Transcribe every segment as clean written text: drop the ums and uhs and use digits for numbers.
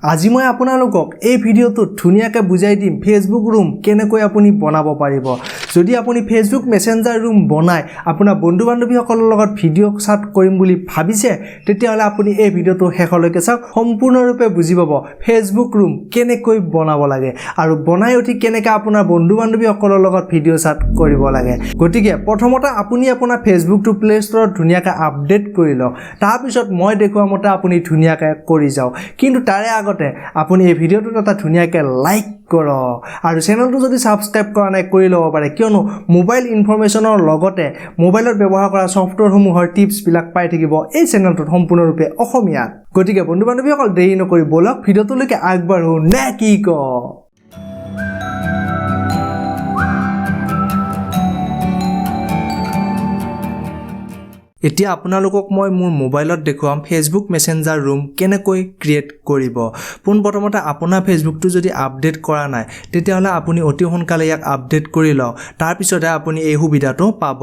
আজি মই আপোনালোকক এই ভিডিওটো ধুনিয়াকৈ বুজাই দিম ফেসবুক ৰুম কেনেকৈ আপুনি বনাব পাৰিব। যদি আপুনি ফেসবুক মেসেঞ্জাৰ ৰুম বনাই আপোনাৰ বন্ধু-বান্ধৱীসকলৰ লগত ভিডিও চাট কৰিম বুলি ভাবিছে তেতিয়াহলে আপুনি এই ভিডিওটো শেষলৈকে চাওক। সম্পূৰ্ণৰূপে বুজি পাব ফেসবুক ৰুম কেনেকৈ বনাব লাগে আৰু বনাই উঠি কেনেকৈ আপোনাৰ বন্ধু-বান্ধৱীসকলৰ লগত ভিডিও চাট কৰিব লাগে। গতিকে প্ৰথমতে আপুনি আপোনাৰ ফেসবুকটো প্লে ষ্টৰত ধুনিয়াকৈ আপডেট কৰি লওক। তাৰ পিছত মই দেখুৱা মতে আপুনি ধুনিয়াকৈ কৰি যাওক। কিন্তু তাৰে আগতে আপুনি এই ভিডিওটো এটা ধুনিয়াকৈ লাইক কৰক আৰু চেনেলটো যদি সাবস্ক্ৰাইব কৰা নাই কৰি ল'ব পাৰে, কিয়নো মোবাইল ইনফৰমেশনৰ লগতে মোবাইলত ব্যৱহাৰ কৰা সফটৱেৰসমূহৰ টিপছ বিলাক পাই থাকিব এই চেনেলটোত সম্পূৰ্ণৰূপে অসমীয়াত। গতিকে বন্ধু-বান্ধৱীসকল দেৰি নকৰি বলক ভিডিওটোলৈকে আগবাঢ়ো নে কি ক। এতিয়া আপোনালোকক মই মোৰ মোবাইলত দেখুৱাম ফেসবুক মেসেঞ্জাৰ ৰুম কেনেকৈ ক্ৰিয়েট কৰিব। প্ৰথমতে আপোনাৰ ফেসবুকটো যদি আপডেট কৰা নাই তেতিয়াহলে আপুনি অতি সোনকালে ইয়াক আপডেট কৰি লওক। তাৰ পিছতে আপুনি এই সুবিধাটো পাব।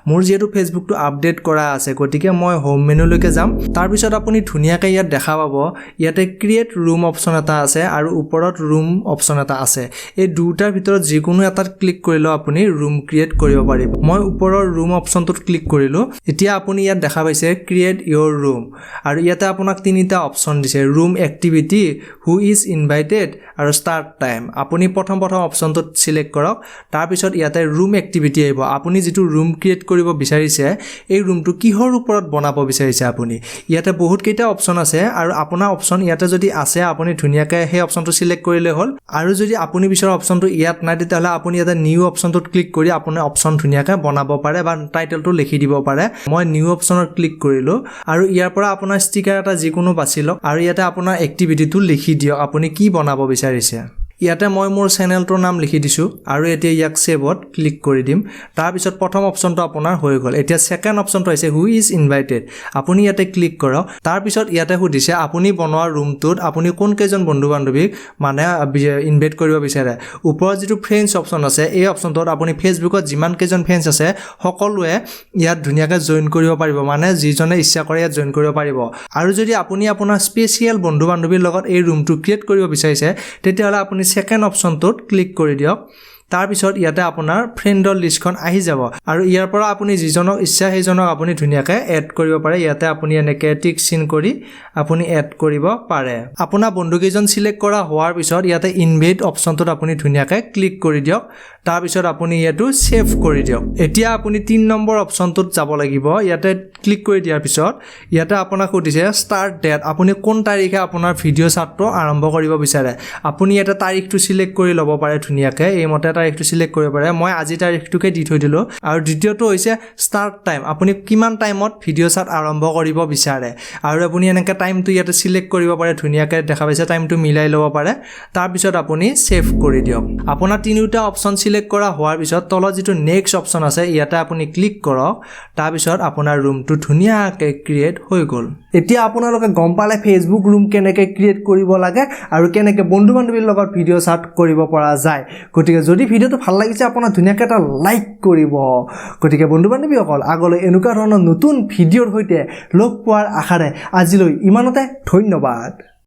মোৰ যেহেতু ফেসবুকটো আপডেট কৰা আছে গতিকে মই হোম মেনুলৈকে যাম। তাৰ পিছত আপুনি ধুনিয়াকৈ ইয়াত দেখা পাব ইয়াতে ক্ৰিয়েট ৰুম অপচন এটা আছে আৰু ওপৰত ৰুম অপচন এটা আছে। এই দুটাৰ ভিতৰত যিকোনো এটাত ক্লিক কৰিলে আপুনি ৰুম ক্ৰিয়েট কৰিব পাৰিব। মই ওপৰৰ ৰুম অপচনটোত ক্লিক কৰিলো। এতিয়া আপুনি ইয়াত দেখা পাইছে ক্ৰিয়েট ইয়োৰ ৰুম আৰু ইয়াতে আপোনাক তিনিটা অপচন দিছে, room activity, who is invited আৰু ষ্টাৰ্ট টাইম। আপুনি প্ৰথম অপচনটোত সিলেক্ট কৰক। তাৰ পিছত ইয়াতে ৰুম এক্টিভিটি আহিব। আপুনি যেটো ৰুম ক্ৰিয়েট কৰিব বিচাৰিছে এই ৰুমটো কিহৰ ওপৰত বনাব বিচাৰিছে আপুনি। ইয়াতে বহুত কেইটা অপচন আছে আৰু আপোনাৰ অপচন ইয়াতে যদি আছে আপুনি ধুনিয়াকৈ সেই অপচনটো সিলেক্ট কৰিলে হ'ল। আৰু যদি আপুনি বিচৰা অপচনটো ইয়াত নাই তেতিয়াহলে আপুনি ইয়াতে নিউ অপচনটোত ক্লিক কৰি আপোনাৰ অপচন ধুনিয়াকৈ বনাব পাৰে বা টাইটেলটো লিখি দিব পাৰে। মই নিউ অপচনত ক্লিক কৰিলো আৰু ইয়াৰ পৰা আপোনাৰ ষ্টিকাৰ এটা যিকোনো বাছি লওক আৰু ইয়াতে আপোনাৰ এক্টিভিটিটো লিখি দিয়ক আপুনি কি বনাব বিচাৰিছে। ইয়াতে মই মোৰ চেনেলটোৰ নাম লিখি দিছো আৰু এতিয়া ইয়াক সেভত ক্লিক কৰি দিম। তাৰ পিছত প্ৰথম অপচনটো আপোনাৰ হৈ গ'ল। এতিয়া সেকেন্ড অপচনটো আছে হু ইজ ইনভাইটেড। আপুনি ইয়াতে ক্লিক কৰক। তাৰ পিছত ইয়াতে সুধিছে আপুনি বনোৱা ৰুমটোত আপুনি কোন কেইজন বন্ধু-বান্ধৱীক মানে ইনভাইট কৰিব বিচাৰে। ওপৰত যেটো ফ্ৰেণ্ডছ অপচন আছে এই অপচনটোত আপুনি ফেসবুকত যিমান কেইজন ফ্ৰেণ্ডছ আছে সকলোৱে ইয়াত ধুনিয়াকৈ জয়েন কৰিব পাৰিব, মানে যিজনে ইচ্ছা কৰে ইয়াত জয়েন কৰিব পাৰিব। আৰু যদি আপুনি আপোনাৰ স্পেশাল বন্ধু-বান্ধৱীৰ লগত এই ৰুমটো ক্ৰিয়েট কৰিব বিচাৰিছে তেতিয়াহলে আপুনি সেকেন্ড অপচনটোত ক্লিক কৰি দিয়ক। তাৰ পিছত ইয়াতে আপোনাৰ ফ্ৰেণ্ডৰ লিষ্টখন আহি যাব আৰু ইয়াৰ পৰা আপুনি যিজনক ইচ্ছা সেইজনক আপুনি ধুনিয়াকৈ এড কৰিব পাৰে। ইয়াতে আপুনি এনেকৈ টিক চিন কৰি আপুনি এড কৰিব পাৰে। আপোনাৰ বন্ধুকেইজন সিলেক্ট কৰা হোৱাৰ পিছত ইয়াতে ইনভাইট অপচনটোত আপুনি ধুনিয়াকৈ ক্লিক কৰি দিয়ক। তাৰ পিছত আপুনি ইয়াটো সেভ কৰি দিয়ক। এতিয়া আপুনি 3 নম্বৰ অপচনটোত যাব লাগিব। ইয়াতে ক্লিক কৰি দিয়াৰ পিছত ইয়াতে আপোনাক সুধিছে ষ্টাৰ্ট ডেট। আপুনি কোন তাৰিখে আপোনাৰ ভিডিও চাটটো আৰম্ভ কৰিব বিচাৰে। আপুনি ইয়াতে তাৰিখটো সিলেক্ট কৰি ল'ব পাৰে ধুনিয়াকৈ। এই মতে তাৰিখটো সিলেক্ট কৰিব পাৰে। মই আজি তাৰিখটোকে দি থৈ দিলো। আৰু দ্বিতীয়টো হৈছে ষ্টাৰ্ট টাইম। আপুনি কিমান টাইমত ভিডিও চাট আৰম্ভ কৰিব বিচাৰে আৰু আপুনি এনেকৈ টাইমটো ইয়াতে সিলেক্ট কৰিব পাৰে ধুনিয়াকৈ দেখা পাইছে টাইমটো মিলাই ল'ব পাৰে। তাৰ পিছত আপুনি সেভ কৰি দিয়ক। আপোনাৰ তিনিটা অপচন সিলেক্ট কৰা হোৱাৰ পিছত তলত যেটো নেক্সট অপচন আছে ইয়াতে আপুনি ক্লিক কৰক। তাৰ পিছত আপোনাৰ ৰুমটো ধুনিয়াকৈ ক্ৰিয়েট হৈ গ'ল। এতিয়া আপোনালোকে গম পালে ফেসবুক ৰুম কেনেকৈ ক্ৰিয়েট কৰিব লাগে আৰু কেনেকৈ বন্ধু-বান্ধৱীৰ লগত ভিডিও চাট কৰিব পৰা যায়। গতিকে যদি ভিডিওটো ভাল লাগিছে আপোনাৰ ধুনিয়াকৈ এটা লাইক কৰিব। গতিকে বন্ধু-বান্ধৱীসকল আগলৈ এনেকুৱা ধৰণৰ নতুন ভিডিওৰ সৈতে লগ পোৱাৰ আশাৰে আজিলৈ ইমানতে ধন্যবাদ।